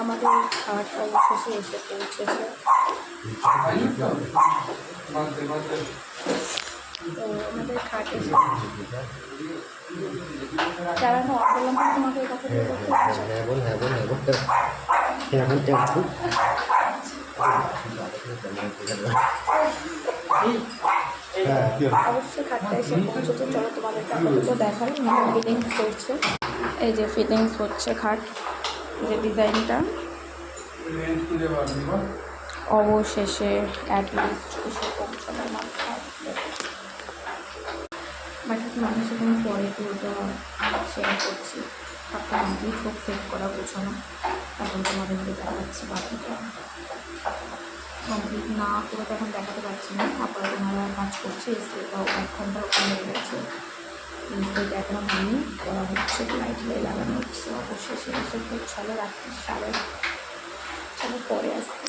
আমাদের খাট অবশেষে এসে পৌঁছেছে। তো আমাদের খাট এসে যারা আমি অর্ডার করলাম তোমাকে এই কথা অবশ্যই খাটটা এসে পৌঁছেছে। চলো তোমাদেরকে আপাতত দেখাই ফিটিংস করছে। এই যে ফিটিংস হচ্ছে খাট, যে ডিজাইনটা অবশেষে অ্যাটলিস্ট এসে পৌঁছালো আমার খাট। বাকি মানুষ এখানে পরে তো ওটা শেয়ার করছি। খাটটা কমপ্লিট সব সেট করা গোছানো, এখন তোমাদেরকে দেখাচ্ছি। বাকিটা কমপ্লিট না করে তো এখন দেখাতে পারছি না। আপাতত ওনারা কাজ করছে, এসেটাও 1 ঘন্টার ওপর হয়ে গেছে। সেটা এখনও হয়নি, করা হচ্ছে, লাইট লাগানো হচ্ছে। অবশ্যই এসে পৌঁছালো রাত্রি 8:30। চলো পরে আসছি।